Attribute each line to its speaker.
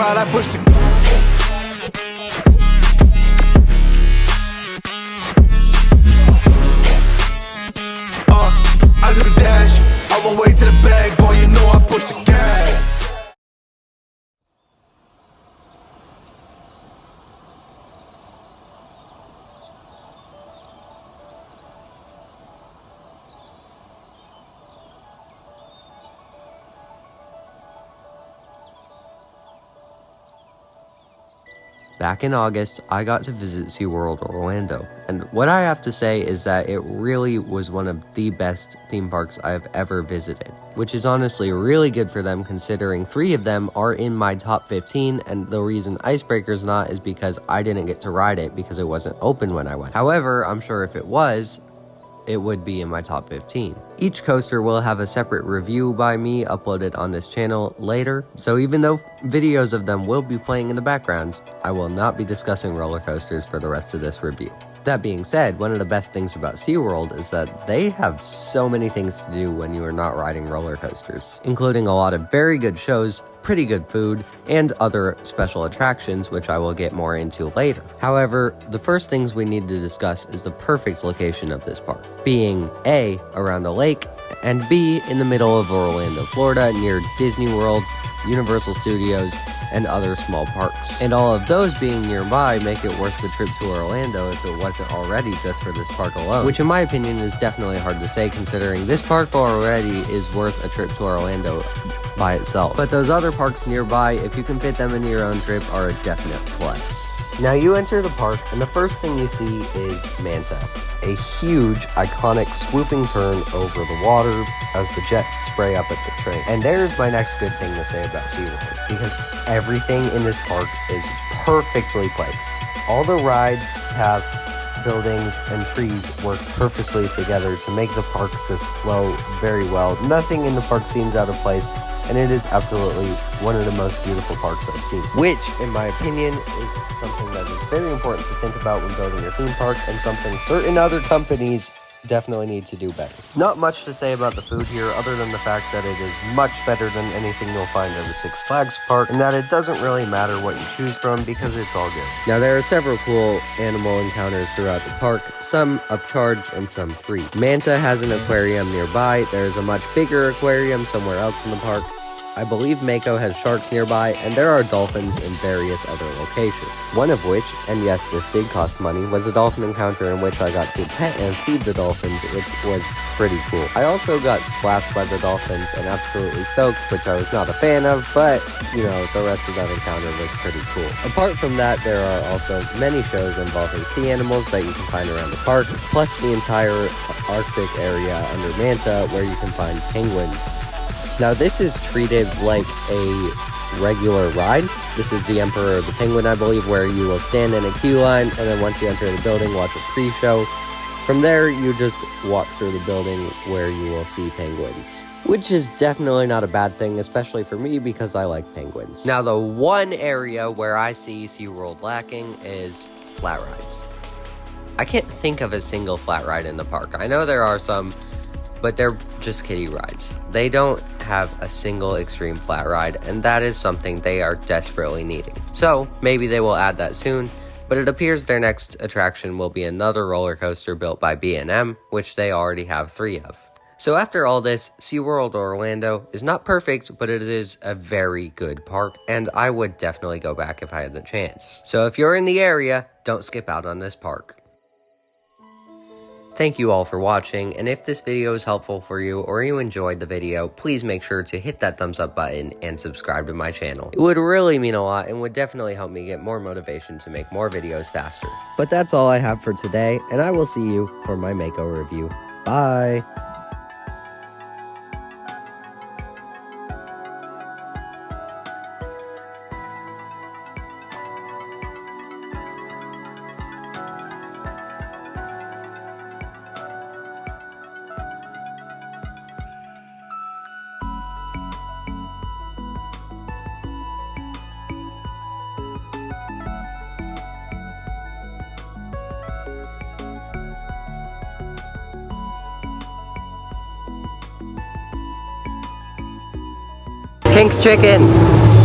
Speaker 1: ride, I push the I do the dash, I won't wait to the bag, boy, you know I push the gas.
Speaker 2: Back in August, I got to visit SeaWorld Orlando, and what I have to say is that it really was one of the best theme parks I have ever visited, which is honestly really good for them considering 3 of them are in my top 15, and the reason Icebreaker's not is because I didn't get to ride it because it wasn't open when I went. However, I'm sure if it was, it would be in my top 15. Each coaster will have a separate review by me uploaded on this channel later, so even though videos of them will be playing in the background, I will not be discussing roller coasters for the rest of this review. That being said, one of the best things about SeaWorld is that they have so many things to do when you are not riding roller coasters, including a lot of very good shows, pretty good food, and other special attractions, which I will get more into later. However, the first things we need to discuss is the perfect location of this park, being A, around a lake, and B, in the middle of Orlando, Florida, near Disney World, Universal Studios, and other small parks. And all of those being nearby make it worth the trip to Orlando if it wasn't already just for this park alone, which in my opinion is definitely hard to say considering this park already is worth a trip to Orlando by itself. But those other parks nearby, if you can fit them into your own trip, are a definite plus. Now you enter the park and the first thing you see is Manta, a huge, iconic swooping turn over the water as the jets spray up at the train. And there's my next good thing to say about SeaWorld, because everything in this park is perfectly placed. All the rides, paths, buildings, and trees work perfectly together to make the park just flow very well. Nothing in the park seems out of place, and it is absolutely one of the most beautiful parks I've seen, which, in my opinion, is something that is very important to think about when building your theme park, and something certain other companies definitely need to do better. Not much to say about the food here other than the fact that it is much better than anything you'll find at a Six Flags park, and that it doesn't really matter what you choose from because it's all good. Now there are several cool animal encounters throughout the park, some upcharge and some free. Manta has an aquarium nearby. There is a much bigger aquarium somewhere else in the park. I believe Mako has sharks nearby, and there are dolphins in various other locations. One of which, and yes, this did cost money, was a dolphin encounter in which I got to pet and feed the dolphins, which was pretty cool. I also got splashed by the dolphins and absolutely soaked, which I was not a fan of, but, you know, the rest of that encounter was pretty cool. Apart from that, there are also many shows involving sea animals that you can find around the park, plus the entire Arctic area under Manta where you can find penguins. Now this is treated like a regular ride. This is the Emperor of the Penguin, I believe, where you will stand in a queue line, and then once you enter the building, watch a pre-show. From there, you just walk through the building where you will see penguins, which is definitely not a bad thing, especially for me because I like penguins. Now the one area where I see SeaWorld lacking is flat rides. I can't think of a single flat ride in the park. I know there are some, but they're just kiddie rides. They don't have a single extreme flat ride, and that is something they are desperately needing. So maybe they will add that soon, but it appears their next attraction will be another roller coaster built by B&M, which they already have 3 of. So after all this, SeaWorld Orlando is not perfect, but it is a very good park, and I would definitely go back if I had the chance. So if you're in the area, don't skip out on this park. Thank you all for watching, and if this video is helpful for you or you enjoyed the video, please make sure to hit that thumbs up button and subscribe to my channel. It would really mean a lot and would definitely help me get more motivation to make more videos faster. But that's all I have for today, and I will see you for my Mako review. Bye! Pink chickens!